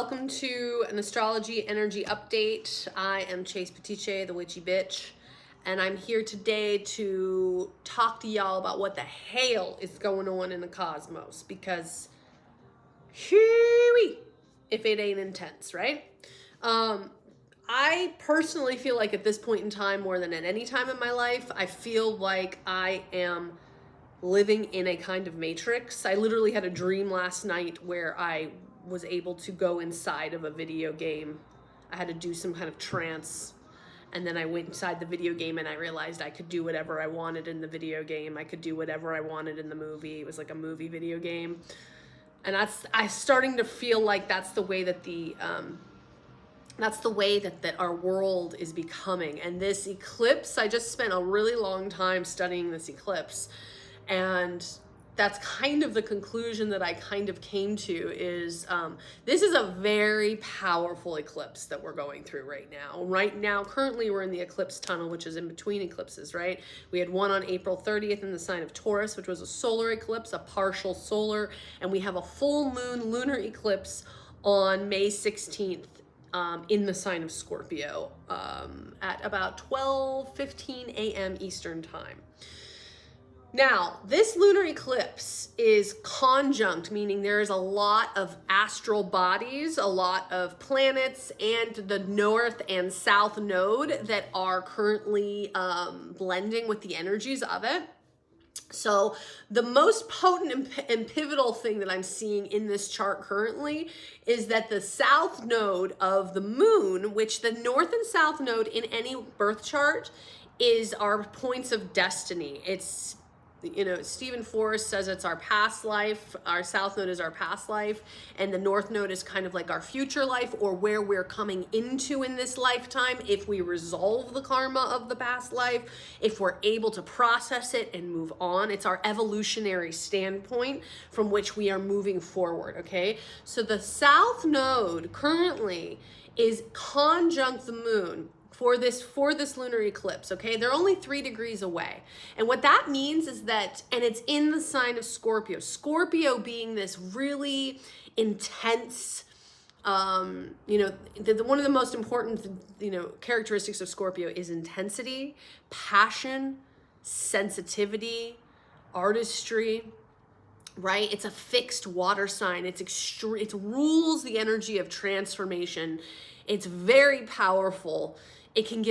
welcome to an astrology energy update. I am Chase Petiche, the witchy bitch, and I'm here today to talk to y'all about what the hell is going on in the cosmos, because if it ain't intense, right? I personally feel like at this point in time, more than at any time in my life, I feel like I am living in a kind of matrix. I literally had a dream last night where I was able to go inside of a video game. I had to do some kind of trance, and then I went inside the video game and I realized I could do whatever I wanted in the video game. I could do whatever I wanted in the movie. It was like a movie video game. And I'm starting to feel like that's the way that that our world is becoming. And this eclipse, I just spent a really long time studying this eclipse, and that's kind of the conclusion that I kind of came to is this is a very powerful eclipse that we're going through right now. Right now, currently we're in the eclipse tunnel, which is in between eclipses, right? We had one on April 30th in the sign of Taurus, which was a solar eclipse, a partial solar, and we have a full moon lunar eclipse on May 16th in the sign of Scorpio at about 12:15 a.m. Eastern time. Now, this lunar eclipse is conjunct, meaning there is a lot of astral bodies, a lot of planets, and the north and south node that are currently blending with the energies of it. So the most potent and pivotal thing that I'm seeing in this chart currently is that the south node of the moon, which the north and south node in any birth chart is our points of destiny. It's, Stephen Forrest says it's our past life. Our south node is our past life, and the north node is kind of like our future life, or where we're coming into in this lifetime if we resolve the karma of the past life, if we're able to process it and move on. It's our evolutionary standpoint from which we are moving forward, okay? So the south node currently is conjunct the moon for this lunar eclipse, okay? They're only 3 degrees away. And what that means is that, and it's in the sign of Scorpio. Scorpio being this really intense, one of the most important, characteristics of Scorpio is intensity, passion, sensitivity, artistry, right? It's a fixed water sign. It rules the energy of transformation. It's very powerful. It can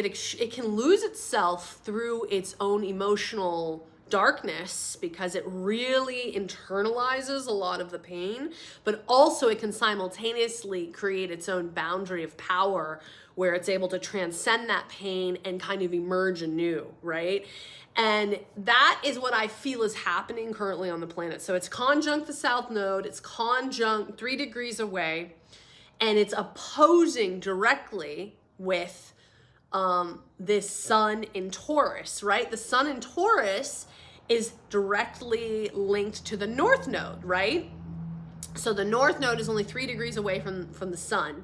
lose itself through its own emotional darkness because it really internalizes a lot of the pain, but also it can simultaneously create its own boundary of power where it's able to transcend that pain and kind of emerge anew, right? And that is what I feel is happening currently on the planet. So it's conjunct the south node, it's conjunct 3 degrees away, and it's opposing directly with this sun in Taurus, right? The sun in Taurus is directly linked to the north node, right? So the north node is only 3 degrees away from the sun.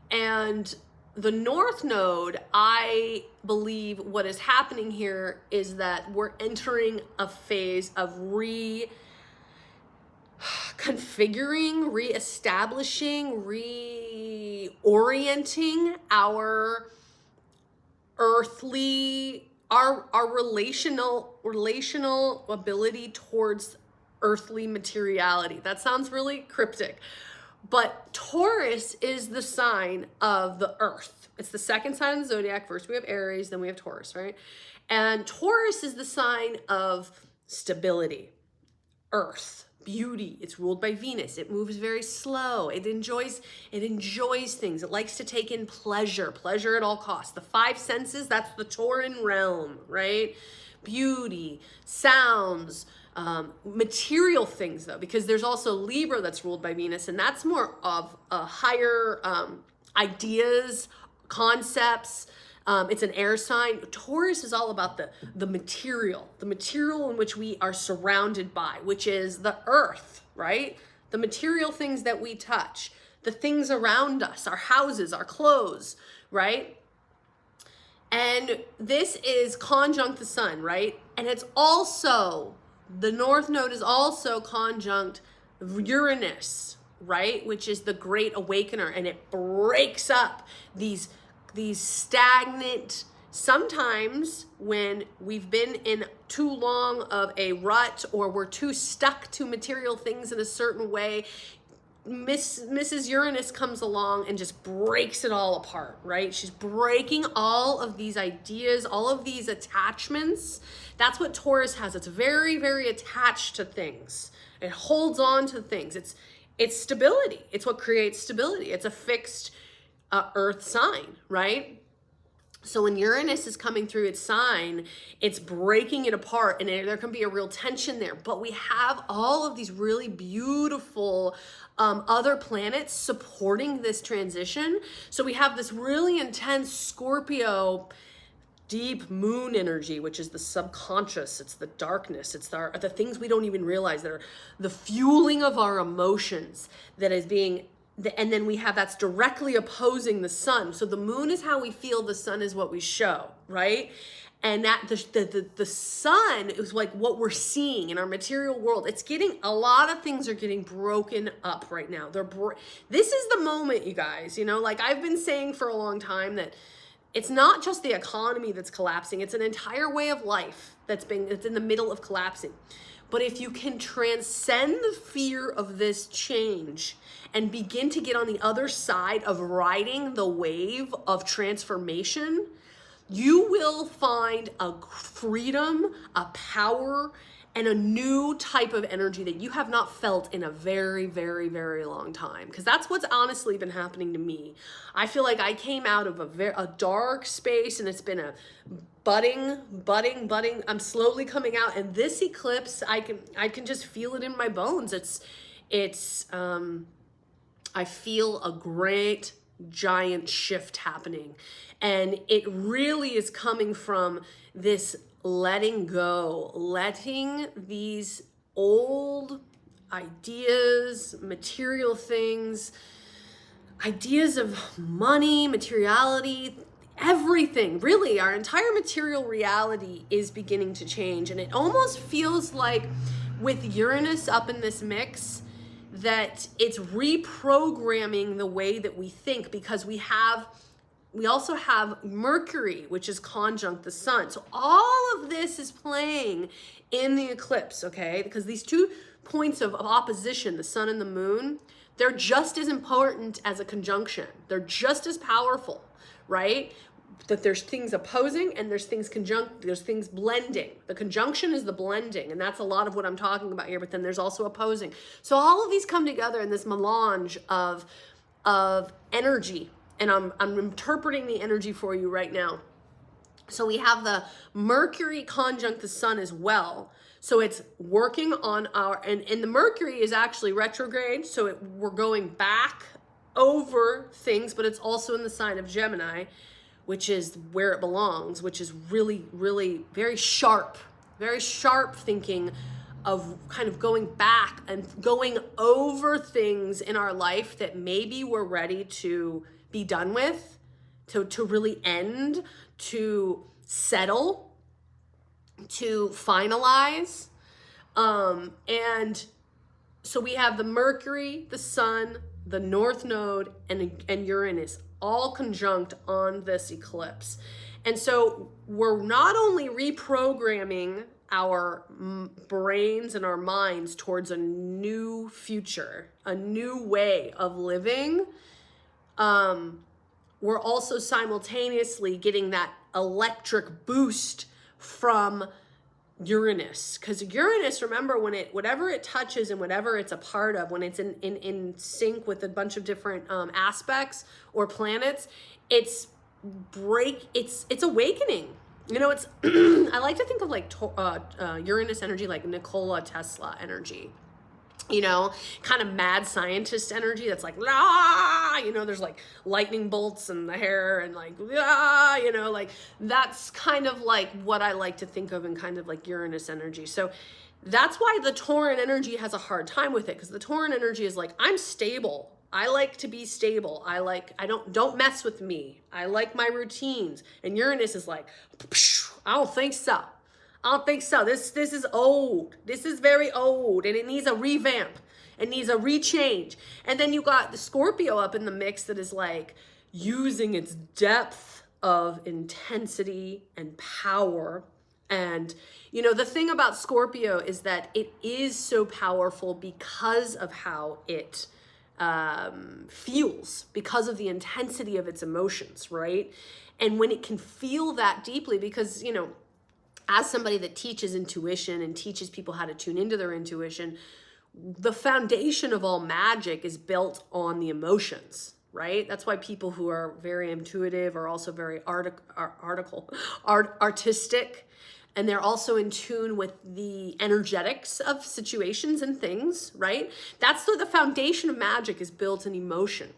And the north node, I believe what is happening here is that we're entering a phase of reconfiguring, reestablishing, reorienting our earthly, our relational ability towards earthly materiality. That sounds really cryptic, but Taurus is the sign of the earth. It's the second sign of the zodiac. First we have Aries, then we have Taurus, right? And Taurus is the sign of stability, earth, beauty. It's ruled by Venus. It moves very slow. It enjoys things. It likes to take in pleasure at all costs. The 5 senses, that's the Tauran realm, right? Beauty, sounds, material things though, because there's also Libra that's ruled by Venus, and that's more of a higher ideas, concepts. It's an air sign. Taurus is all about the material in which we are surrounded by, which is the earth, right? The material things that we touch, the things around us, our houses, our clothes, right? And this is conjunct the sun, right? And it's also, the north node is also conjunct Uranus, right? Which is the great awakener, and it breaks up these stagnant, sometimes when we've been in too long of a rut or we're too stuck to material things in a certain way, Mrs. Uranus comes along and just breaks it all apart, right? She's breaking all of these ideas, all of these attachments. That's what Taurus has. It's very, very attached to things. It holds on to things. It's stability. It's what creates stability. It's a fixed earth sign, right? So when Uranus is coming through its sign, it's breaking it apart, and there can be a real tension there. But we have all of these really beautiful other planets supporting this transition. So we have this really intense Scorpio deep moon energy, which is the subconscious. It's the darkness. It's the things we don't even realize that are the fueling of our emotions that is being, and then we have that's directly opposing the sun. So the moon is how we feel, the sun is what we show, right? And that the sun is like what we're seeing in our material world. It's getting, a lot of things are getting broken up right now. This is the moment, you guys, you know, like I've been saying for a long time that it's not just the economy that's collapsing. It's an entire way of life that's in the middle of collapsing. But if you can transcend the fear of this change and begin to get on the other side of riding the wave of transformation, you will find a freedom, a power, and a new type of energy that you have not felt in a very, very, very long time. Because that's what's honestly been happening to me. I feel like I came out of a dark space, and it's been a budding. I'm slowly coming out, and this eclipse, I can just feel it in my bones. I feel a great giant shift happening, and it really is coming from this letting go, letting these old ideas, material things, ideas of money, materiality, everything, really, our entire material reality is beginning to change. And it almost feels like with Uranus up in this mix, that it's reprogramming the way that we think, because we also have Mercury, which is conjunct the sun. So all of this is playing in the eclipse, okay? Because these 2 points of opposition, the sun and the moon, they're just as important as a conjunction. They're just as powerful, right? That there's things opposing and there's things there's things blending. The conjunction is the blending, and that's a lot of what I'm talking about here, but then there's also opposing. So all of these come together in this melange of energy. And I'm interpreting the energy for you right now. So we have the Mercury conjunct the sun as well. So it's working on and the Mercury is actually retrograde. So we're going back over things, but it's also in the sign of Gemini, which is where it belongs, which is really, really very sharp thinking of kind of going back and going over things in our life that maybe we're ready to be done with, to really end, to settle, to finalize. And so we have the Mercury, the sun, the North Node, and Uranus all conjunct on this eclipse. And so we're not only reprogramming our brains and our minds towards a new future, a new way of living, we're also simultaneously getting that electric boost from Uranus. Because Uranus, remember, whatever it touches and whatever it's a part of, when it's in sync with a bunch of different aspects or planets, it's awakening. You know, it's I like to think of like Uranus energy like Nikola Tesla energy. You know, kind of mad scientist energy that's like, ah, you know, there's like lightning bolts in the hair and like, ah, you know, like that's kind of like what I like to think of in kind of like Uranus energy. So that's why the Tauran energy has a hard time with it, because the Tauran energy is like, I'm stable. I like to be stable. Don't mess with me. I like my routines. And Uranus is like, I don't think so. I don't think so. This is old. This is very old, and it needs a revamp. It needs a rechange. And then you got the Scorpio up in the mix that is like using its depth of intensity and power. And, you know, the thing about Scorpio is that it is so powerful because of how it feels, because of the intensity of its emotions, right? And when it can feel that deeply, because, you know, as somebody that teaches intuition and teaches people how to tune into their intuition, the foundation of all magic is built on the emotions, right? That's why people who are very intuitive are also very artistic, and they're also in tune with the energetics of situations and things, right? That's the foundation of magic is built in emotion.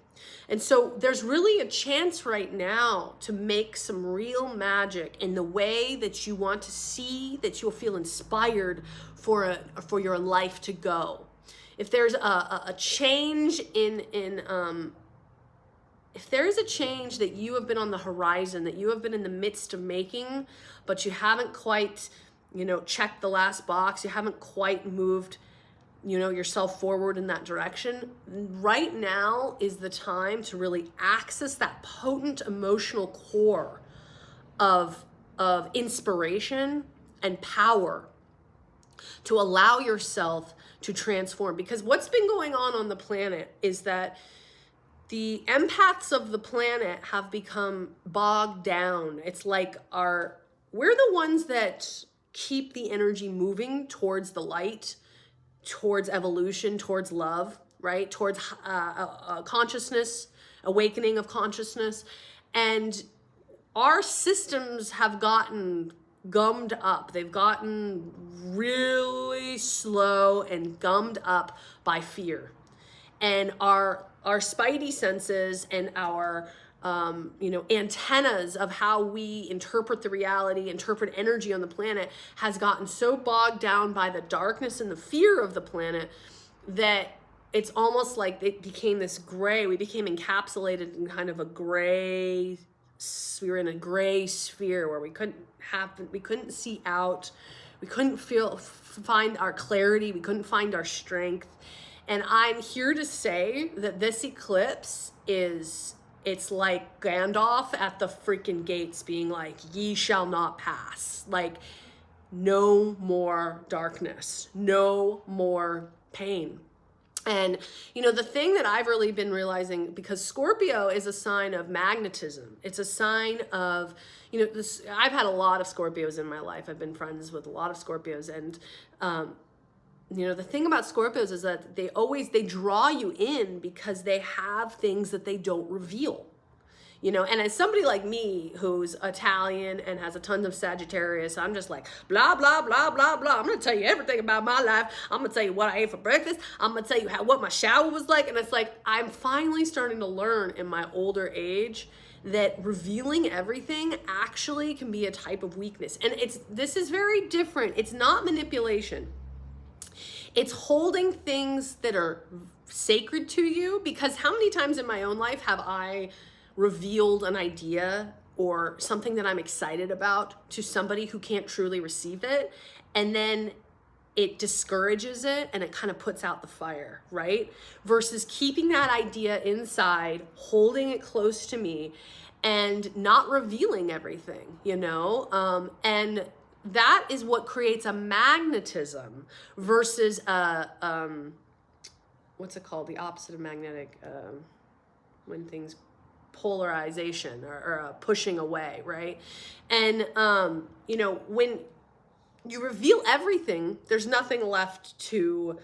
And so there's really a chance right now to make some real magic in the way that you want to see, that you'll feel inspired for your life to go. If there's a change if there is a change that you have been on the horizon, that you have been in the midst of making, but you haven't quite, you know, checked the last box, you haven't quite moved, you know, yourself forward in that direction, right now is the time to really access that potent emotional core of inspiration and power to allow yourself to transform. Because what's been going on the planet is that the empaths of the planet have become bogged down. It's like we're the ones that keep the energy moving towards the light, towards evolution, towards love, right? Towards consciousness, awakening of consciousness. And our systems have gotten gummed up. They've gotten really slow and gummed up by fear. And our spidey senses and our antennas of how we interpret the reality, interpret energy on the planet has gotten so bogged down by the darkness and the fear of the planet that it's almost like it became this gray. We became encapsulated in kind of a gray. We were in a gray sphere where we couldn't see out. We couldn't find our clarity. We couldn't find our strength. And I'm here to say that this eclipse it's like Gandalf at the freaking gates being like, ye shall not pass. Like, no more darkness, no more pain. And, you know, the thing that I've really been realizing, because Scorpio is a sign of magnetism. It's a sign of, you know, I've had a lot of Scorpios in my life. I've been friends with a lot of Scorpios. And, you know, the thing about Scorpios is that they draw you in because they have things that they don't reveal. You know, and as somebody like me who's Italian and has a ton of Sagittarius, I'm just like, blah, blah, blah, blah, blah. I'm going to tell you everything about my life. I'm going to tell you what I ate for breakfast. I'm going to tell you what my shower was like. And it's like, I'm finally starting to learn in my older age that revealing everything actually can be a type of weakness. And this is very different. It's not manipulation. It's holding things that are sacred to you, because how many times in my own life have I revealed an idea or something that I'm excited about to somebody who can't truly receive it, and then it discourages it and it kind of puts out the fire, right? Versus keeping that idea inside, holding it close to me and not revealing everything, you know? And that is what creates a magnetism versus what's it called? The opposite of magnetic, when things polarization or pushing away, right? And you know, when you reveal everything, there's nothing left to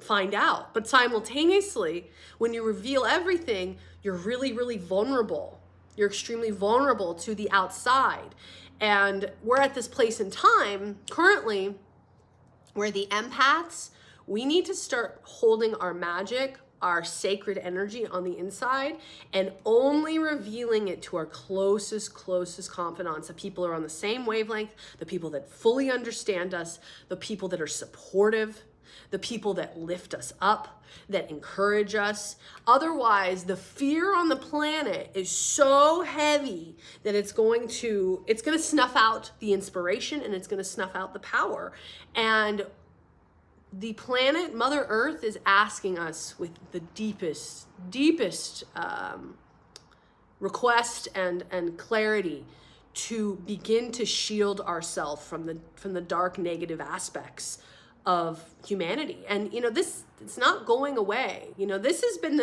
find out. But simultaneously, when you reveal everything, you're really, really vulnerable. You're extremely vulnerable to the outside. And we're at this place in time currently where the empaths, we need to start holding our magic, our sacred energy on the inside, and only revealing it to our closest confidants, the people who are on the same wavelength, the people that fully understand us, the people that are supportive, the people that lift us up, that encourage us. Otherwise, the fear on the planet is so heavy that it's going to snuff out the inspiration and it's going to snuff out the power. And the planet, Mother Earth, is asking us with the deepest request and clarity to begin to shield ourselves from the dark negative aspects of humanity. And this, it's not going away. This has been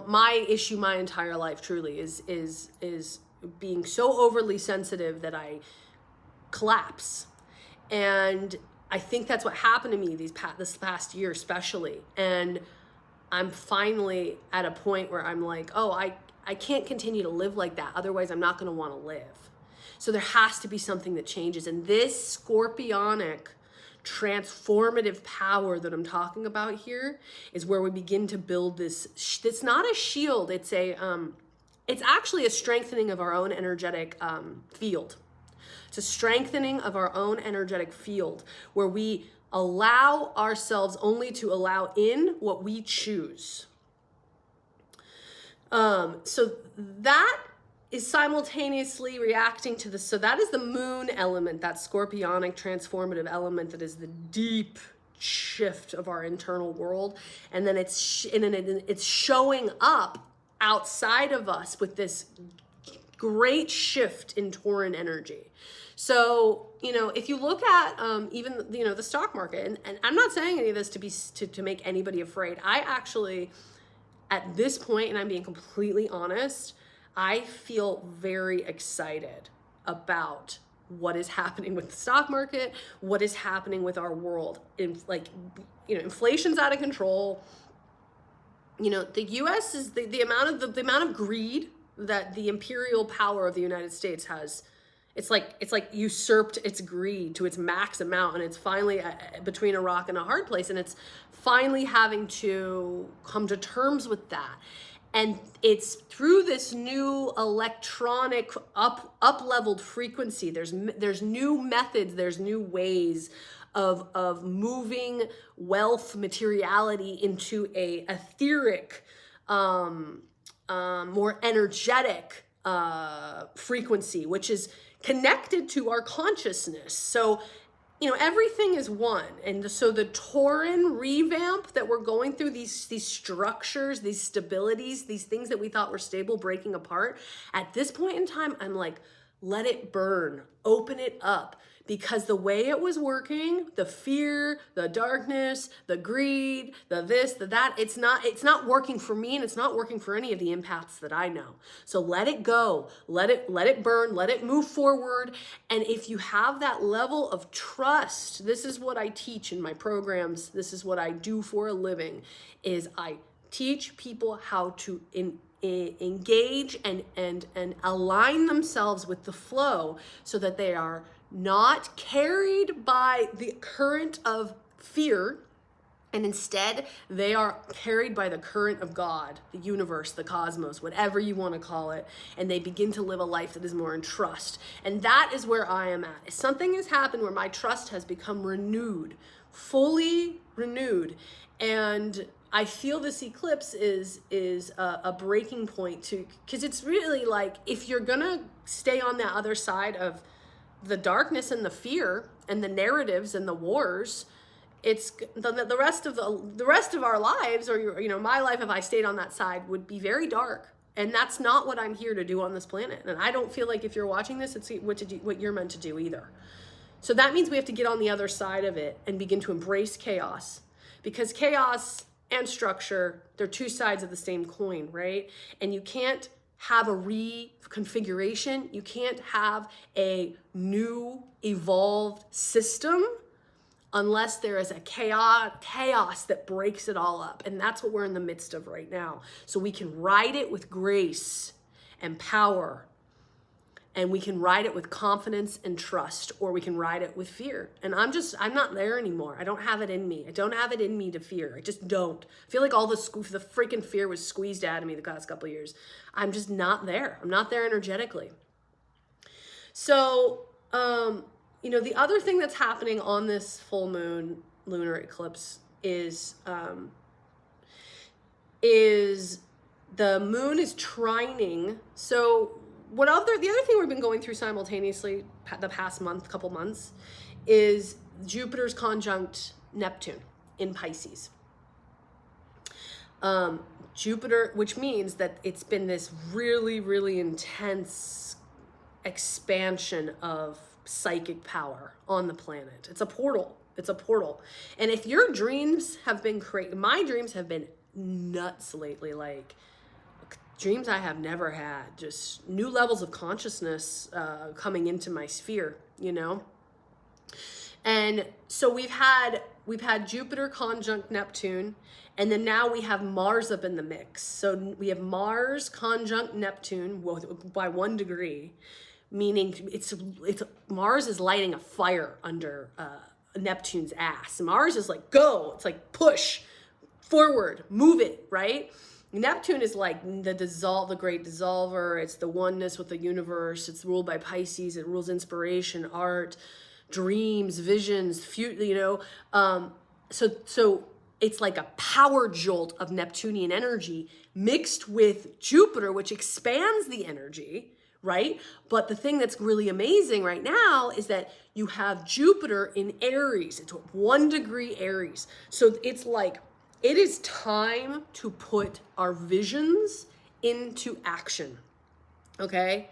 my issue my entire life, truly, is being so overly sensitive that I collapse. And I think that's what happened to me this past year especially. And I'm finally at a point where I'm like, oh, I can't continue to live like that. Otherwise, I'm not going to want to live. So there has to be something that changes. And this scorpionic transformative power that I'm talking about here is where we begin to build this. It's not a shield. It's actually a strengthening of our own energetic field. It's a strengthening of our own energetic field where we allow ourselves only to allow in what we choose. So that is simultaneously reacting to so that is the moon element, that scorpionic transformative element that is the deep shift of our internal world. And then it's showing up outside of us with this great shift in Tauran energy. So, if you look at even, the stock market, and I'm not saying any of this to make anybody afraid. I actually, at this point, and I'm being completely honest, I feel very excited about what is happening with the stock market, what is happening with our world. Inflation's out of control. The U.S. is the amount of greed that the imperial power of the United States has. It's like usurped its greed to its max amount, and it's finally between a rock and a hard place, and it's finally having to come to terms with that. And it's through this new electronic up-leveled frequency. There's new methods, there's new ways of moving wealth, materiality into a etheric, more energetic frequency, which is connected to our consciousness. So, everything is one. And so the Tauran revamp that we're going through, these structures, these stabilities, these things that we thought were stable breaking apart, at this point in time, I'm like, let it burn, open it up. Because the way it was working, the fear, the darkness, the greed, the this, the that, it's not working for me, and it's not working for any of the empaths that I know. So let it go, let it burn, let it move forward. And if you have that level of trust, this is what I teach in my programs, this is what I do for a living, is I teach people how to engage and align themselves with the flow so that they are not carried by the current of fear, and instead they are carried by the current of God, the universe, the cosmos, whatever you want to call it, and they begin to live a life that is more in trust. And that is where I am at. Something has happened where my trust has become renewed, fully renewed, and I feel this eclipse is a breaking point too, because it's really like, if you're gonna stay on the other side of the darkness and the fear and the narratives and the wars, it's the rest of our lives, or my life, if I stayed on that side, would be very dark. And that's not what I'm here to do on this planet. And I don't feel like, if you're watching this, it's what you're meant to do either. So that means we have to get on the other side of it and begin to embrace chaos, because chaos and structure, they're two sides of the same coin, right? And you can't have a reconfiguration. You can't have a new evolved system unless there is a chaos that breaks it all up. And that's what we're in the midst of right now. So we can ride it with grace and power, and we can ride it with confidence and trust, or we can ride it with fear. And I'm not there anymore. I don't have it in me. I don't have it in me to fear. I just don't. I feel like all the freaking fear was squeezed out of me the past couple of years. I'm just not there. I'm not there energetically. So, the other thing that's happening on this full moon lunar eclipse is the moon is trining. So the other thing we've been going through simultaneously the past couple months, is Jupiter's conjunct Neptune in Pisces. Jupiter, which means that it's been this really, really intense expansion of psychic power on the planet. It's a portal. It's a portal. And if your dreams have been crazy, my dreams have been nuts lately, like dreams I have never had, just new levels of consciousness coming into my sphere, you know? And so we've had Jupiter conjunct Neptune, and then now we have Mars up in the mix. So we have Mars conjunct Neptune by 1 degree, meaning it's Mars is lighting a fire under Neptune's ass. Mars is like, go. It's like, push forward, move it, right? Neptune is like the great dissolver. It's the oneness with the universe. It's ruled by Pisces. It rules inspiration, art, dreams, visions, future, so it's like a power jolt of Neptunian energy mixed with Jupiter, which expands the energy, right? But the thing that's really amazing right now is that you have Jupiter in Aries. It's 1 degree Aries. So it's like, it is time to put our visions into action, okay?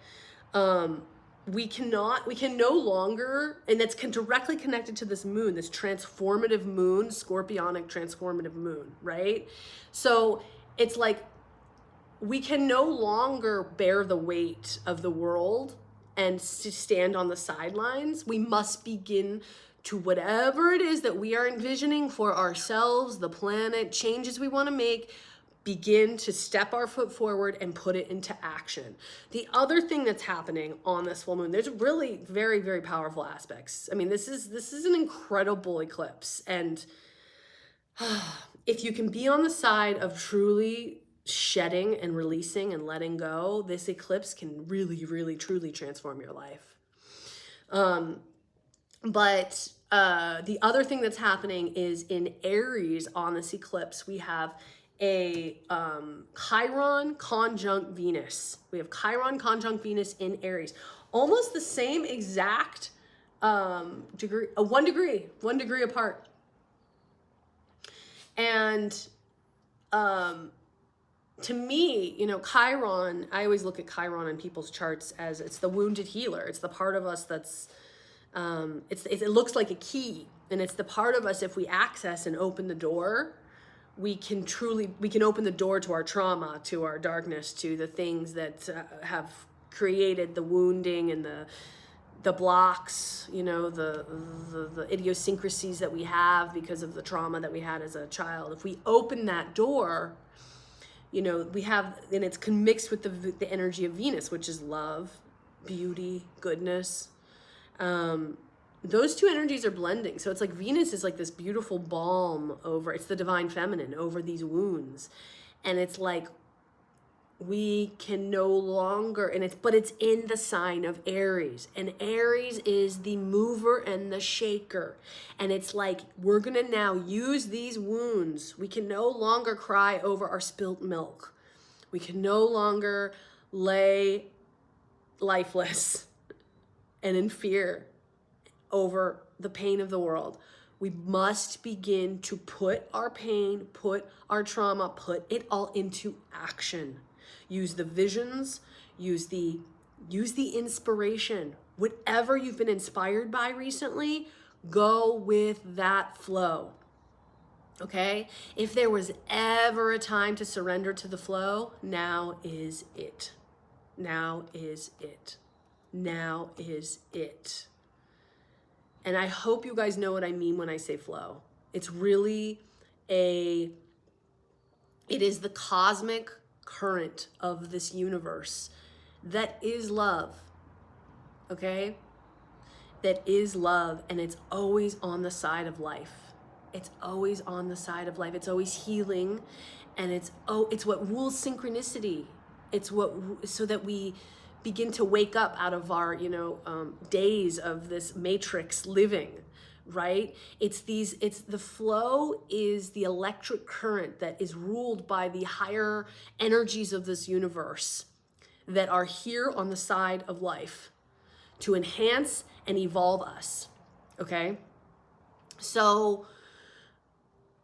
We can no longer, and that's directly connected to this moon, this transformative moon, scorpionic transformative moon, right? So it's like, we can no longer bear the weight of the world and stand on the sidelines. We must begin to, whatever it is that we are envisioning for ourselves, the planet, changes we want to make, begin to step our foot forward and put it into action. The other thing that's happening on this full moon, there's really very, very powerful aspects. I mean, this is an incredible eclipse. And if you can be on the side of truly shedding and releasing and letting go, this eclipse can really, really, truly transform your life. But the other thing that's happening is in Aries on this eclipse, we have a Chiron conjunct Venus. We have Chiron conjunct Venus in Aries. Almost the same exact degree, 1 degree apart. And to me, Chiron, I always look at Chiron in people's charts as it's the wounded healer. It's the part of us that's, it looks like a key, and it's the part of us, if we access and open the door, we can open the door to our trauma, to our darkness, to the things that have created the wounding and the blocks, the idiosyncrasies that we have because of the trauma that we had as a child. If we open that door, we have, and it's mixed with the energy of Venus, which is love, beauty, goodness. Those two energies are blending. So it's like Venus is like this beautiful balm it's the divine feminine over these wounds. And it's like, we can no longer, but it's in the sign of Aries. And Aries is the mover and the shaker. And it's like, we're going to now use these wounds. We can no longer cry over our spilt milk. We can no longer lay lifeless and in fear over the pain of the world. We must begin to put our pain, put our trauma, put it all into action. Use the visions, use the inspiration. Whatever you've been inspired by recently, go with that flow. Okay? If there was ever a time to surrender to the flow, now is it. Now is it. Now is it. And I hope you guys know what I mean when I say flow. It's really it is the cosmic current of this universe that is love. Okay? That is love, and it's always on the side of life. It's always on the side of life. It's always healing, and it's what rules synchronicity. It's so that we begin to wake up out of our, days of this matrix living, right? The flow is the electric current that is ruled by the higher energies of this universe that are here on the side of life to enhance and evolve us, okay? So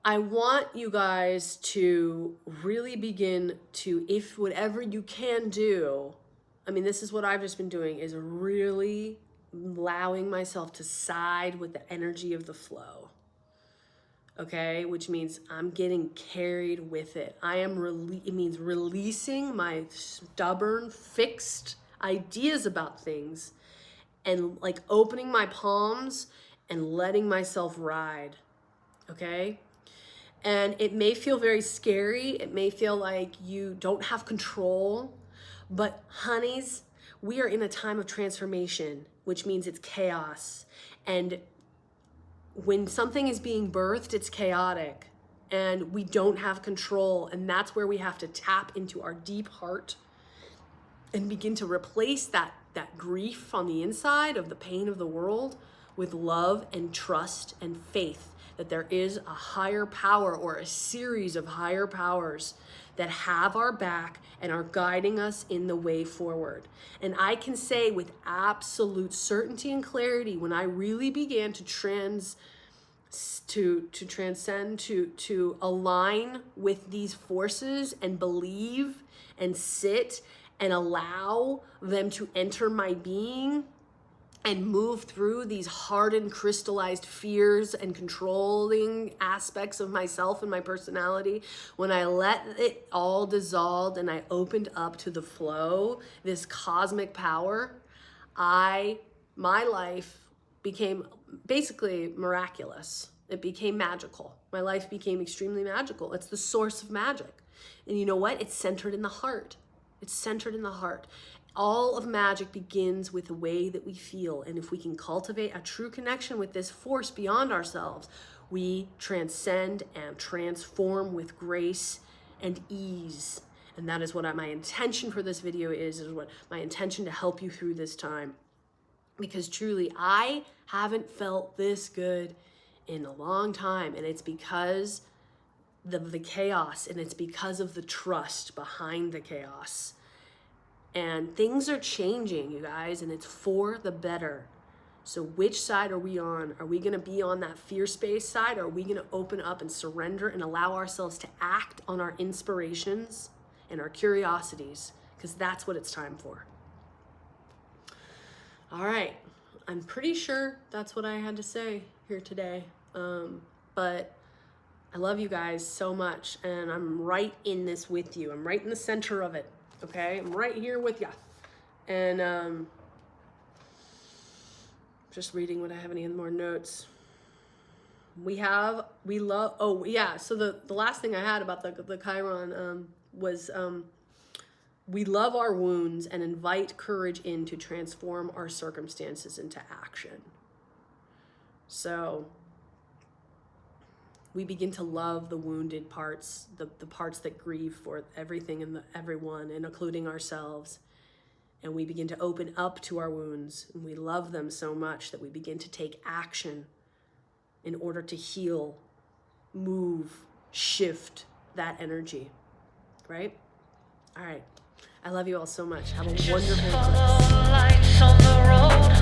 I want you guys to really begin to, if whatever you can do, I mean, this is what I've just been doing, is really allowing myself to side with the energy of the flow. Okay, which means I'm getting carried with it. It means releasing my stubborn, fixed ideas about things and like opening my palms and letting myself ride. Okay? And it may feel very scary. It may feel like you don't have control, but honeys, we are in a time of transformation, which means it's chaos. And when something is being birthed, it's chaotic and we don't have control. And that's where we have to tap into our deep heart and begin to replace that grief on the inside of the pain of the world with love and trust and faith that there is a higher power or a series of higher powers that have our back and are guiding us in the way forward. And I can say with absolute certainty and clarity, when I really began to transcend, to align with these forces and believe and sit and allow them to enter my being and move through these hardened, crystallized fears and controlling aspects of myself and my personality, when I let it all dissolve and I opened up to the flow, this cosmic power, my life became basically miraculous. It became magical. My life became extremely magical. It's the source of magic. And you know what? It's centered in the heart. It's centered in the heart. All of magic begins with the way that we feel. And if we can cultivate a true connection with this force beyond ourselves, we transcend and transform with grace and ease. And that is what my intention for this video is what my intention to help you through this time. Because truly, I haven't felt this good in a long time. And it's because of the chaos, and it's because of the trust behind the chaos. And things are changing, you guys, and it's for the better. So which side are we on? Are we going to be on that fear-space side? Or are we going to open up and surrender and allow ourselves to act on our inspirations and our curiosities? Because that's what it's time for. All right. I'm pretty sure that's what I had to say here today. But I love you guys so much, and I'm right in this with you. I'm right in the center of it. Okay, I'm right here with ya. And just reading what I have any more notes. So the last thing I had about the Chiron was we love our wounds and invite courage in to transform our circumstances into action. So we begin to love the wounded parts, the parts that grieve for everything and everyone, and including ourselves. And we begin to open up to our wounds, and we love them so much that we begin to take action in order to heal, move, shift that energy, right? All right. I love you all so much. Have a wonderful day.